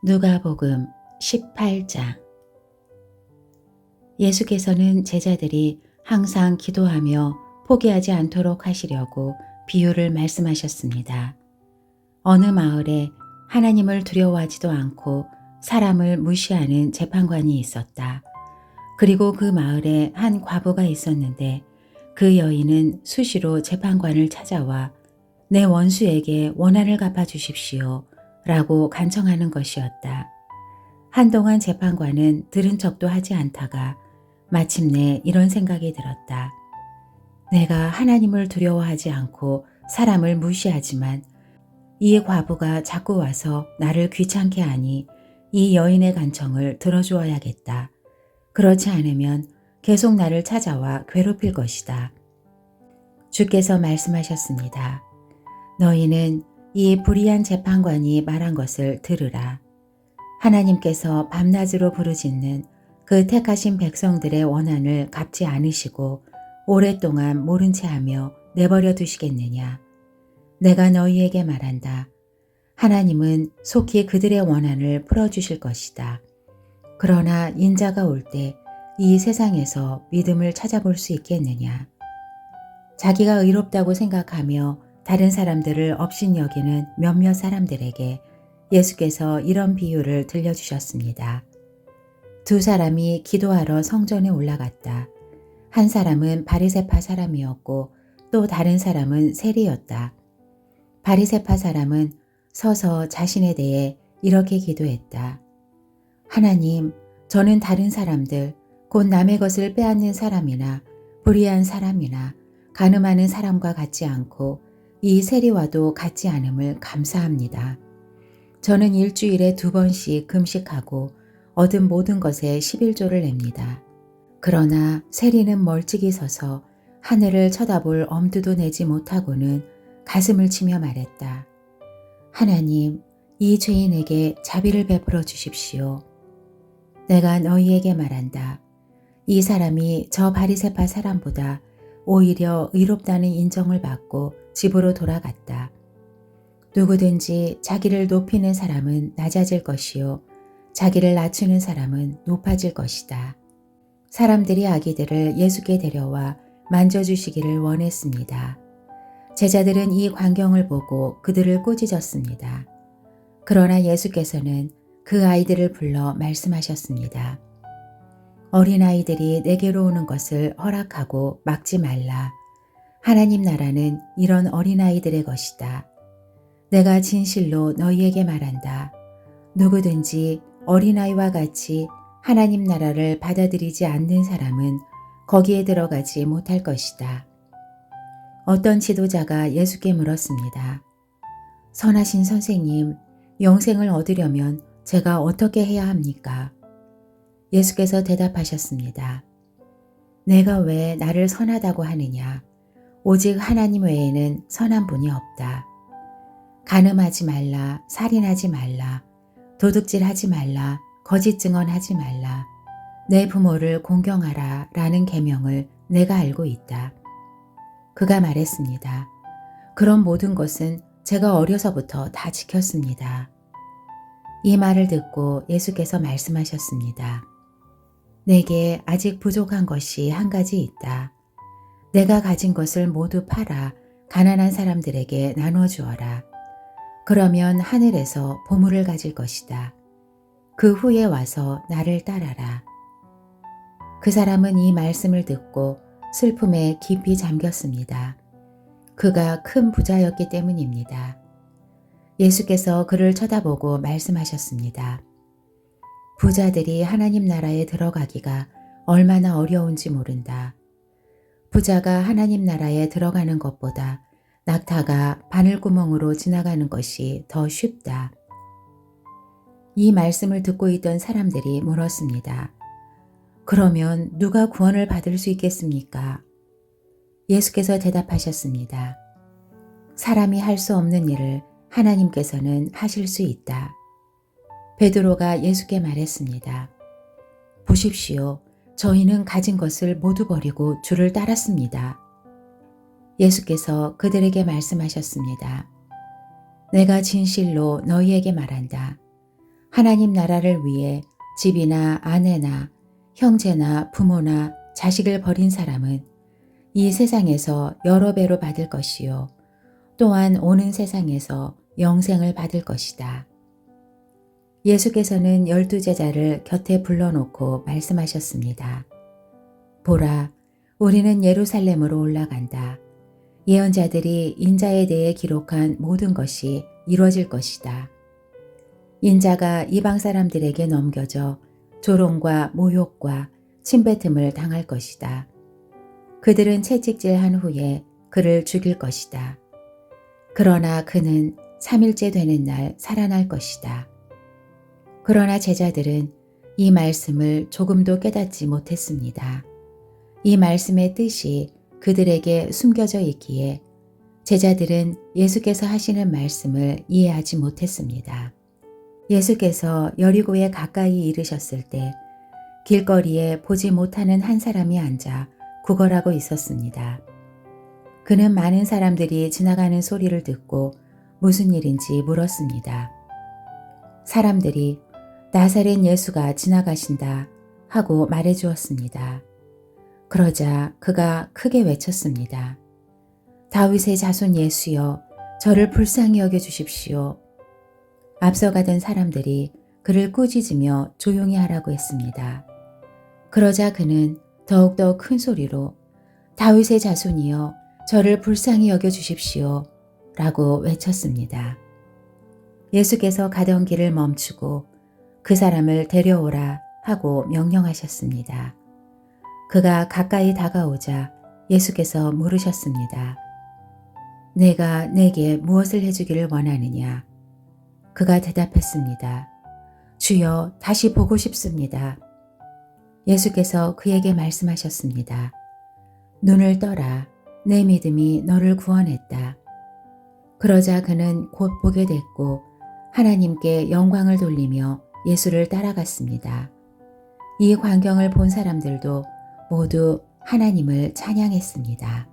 누가복음 18장. 예수께서는 제자들이 항상 기도하며 포기하지 않도록 하시려고 비유를 말씀하셨습니다. 어느 마을에 하나님을 두려워하지도 않고 사람을 무시하는 재판관이 있었다. 그리고 그 마을에 한 과부가 있었는데 그 여인은 수시로 재판관을 찾아와 내 원수에게 원한을 갚아주십시오 라고 간청하는 것이었다. 한동안 재판관은 들은 척도 하지 않다가 마침내 이런 생각이 들었다. 내가 하나님을 두려워하지 않고 사람을 무시하지만 이 과부가 자꾸 와서 나를 귀찮게 하니 이 여인의 간청을 들어주어야겠다. 그렇지 않으면 계속 나를 찾아와 괴롭힐 것이다. 주께서 말씀하셨습니다. 너희는 이 불의한 재판관이 말한 것을 들으라. 하나님께서 밤낮으로 부르짖는 그 택하신 백성들의 원한을 갚지 않으시고 오랫동안 모른 채 하며 내버려 두시겠느냐. 내가 너희에게 말한다. 하나님은 속히 그들의 원한을 풀어주실 것이다. 그러나 인자가 올 때 이 세상에서 믿음을 찾아볼 수 있겠느냐. 자기가 의롭다고 생각하며 다른 사람들을 업신여기는 몇몇 사람들에게 예수께서 이런 비유를 들려주셨습니다. 두 사람이 기도하러 성전에 올라갔다. 한 사람은 바리새파 사람이었고 또 다른 사람은 세리였다. 바리새파 사람은 서서 자신에 대해 이렇게 기도했다. 하나님, 저는 다른 사람들, 곧 남의 것을 빼앗는 사람이나 불의한 사람이나 간음하는 사람과 같지 않고 이 세리와도 같지 않음을 감사합니다. 저는 일주일에 2번씩 금식하고 얻은 모든 것에 11조를 냅니다. 그러나 세리는 멀찍이 서서 하늘을 쳐다볼 엄두도 내지 못하고는 가슴을 치며 말했다. 하나님, 이 죄인에게 자비를 베풀어 주십시오. 내가 너희에게 말한다. 이 사람이 저 바리새파 사람보다 오히려 의롭다는 인정을 받고 집으로 돌아갔다. 누구든지 자기를 높이는 사람은 낮아질 것이요 자기를 낮추는 사람은 높아질 것이다. 사람들이 아기들을 예수께 데려와 만져주시기를 원했습니다. 제자들은 이 광경을 보고 그들을 꾸짖었습니다. 그러나 예수께서는 그 아이들을 불러 말씀하셨습니다. 어린아이들이 내게로 오는 것을 허락하고 막지 말라. 하나님 나라는 이런 어린아이들의 것이다. 내가 진실로 너희에게 말한다. 누구든지 어린아이와 같이 하나님 나라를 받아들이지 않는 사람은 거기에 들어가지 못할 것이다. 어떤 지도자가 예수께 물었습니다. 선하신 선생님, 영생을 얻으려면 제가 어떻게 해야 합니까? 예수께서 대답하셨습니다. 내가 왜 나를 선하다고 하느냐? 오직 하나님 외에는 선한 분이 없다. 간음하지 말라, 살인하지 말라, 도둑질하지 말라, 거짓 증언하지 말라, 내 부모를 공경하라 라는 계명을 내가 알고 있다. 그가 말했습니다. 그런 모든 것은 제가 어려서부터 다 지켰습니다. 이 말을 듣고 예수께서 말씀하셨습니다. 내게 아직 부족한 것이 한 가지 있다. 내가 가진 것을 모두 팔아 가난한 사람들에게 나눠 주어라. 그러면 하늘에서 보물을 가질 것이다. 그 후에 와서 나를 따라라. 그 사람은 이 말씀을 듣고 슬픔에 깊이 잠겼습니다. 그가 큰 부자였기 때문입니다. 예수께서 그를 쳐다보고 말씀하셨습니다. 부자들이 하나님 나라에 들어가기가 얼마나 어려운지 모른다. 부자가 하나님 나라에 들어가는 것보다 낙타가 바늘구멍으로 지나가는 것이 더 쉽다. 이 말씀을 듣고 있던 사람들이 물었습니다. 그러면 누가 구원을 받을 수 있겠습니까? 예수께서 대답하셨습니다. 사람이 할 수 없는 일을 하나님께서는 하실 수 있다. 베드로가 예수께 말했습니다. 보십시오. 저희는 가진 것을 모두 버리고 주를 따랐습니다. 예수께서 그들에게 말씀하셨습니다. 내가 진실로 너희에게 말한다. 하나님 나라를 위해 집이나 아내나 형제나 부모나 자식을 버린 사람은 이 세상에서 여러 배로 받을 것이요 또한 오는 세상에서 영생을 받을 것이다. 예수께서는 12제자를 곁에 불러놓고 말씀하셨습니다. 보라, 우리는 예루살렘으로 올라간다. 예언자들이 인자에 대해 기록한 모든 것이 이루어질 것이다. 인자가 이방 사람들에게 넘겨져 조롱과 모욕과 침뱉음을 당할 것이다. 그들은 채찍질한 후에 그를 죽일 것이다. 그러나 그는 3일째 되는 날 살아날 것이다. 그러나 제자들은 이 말씀을 조금도 깨닫지 못했습니다. 이 말씀의 뜻이 그들에게 숨겨져 있기에 제자들은 예수께서 하시는 말씀을 이해하지 못했습니다. 예수께서 여리고에 가까이 이르셨을 때 길거리에 보지 못하는 한 사람이 앉아 구걸하고 있었습니다. 그는 많은 사람들이 지나가는 소리를 듣고 무슨 일인지 물었습니다. 사람들이 나사렛 예수가 지나가신다 하고 말해 주었습니다. 그러자 그가 크게 외쳤습니다. 다윗의 자손 예수여, 저를 불쌍히 여겨 주십시오. 앞서가던 사람들이 그를 꾸짖으며 조용히 하라고 했습니다. 그러자 그는 더욱더 큰 소리로 다윗의 자손이여, 저를 불쌍히 여겨 주십시오 라고 외쳤습니다. 예수께서 가던 길을 멈추고 그 사람을 데려오라 하고 명령하셨습니다. 그가 가까이 다가오자 예수께서 물으셨습니다. 내가 내게 무엇을 해주기를 원하느냐? 그가 대답했습니다. 주여, 다시 보고 싶습니다. 예수께서 그에게 말씀하셨습니다. 눈을 떠라. 내 믿음이 너를 구원했다. 그러자 그는 곧 보게 됐고 하나님께 영광을 돌리며 예수를 따라갔습니다. 이 광경을 본 사람들도 모두 하나님을 찬양했습니다.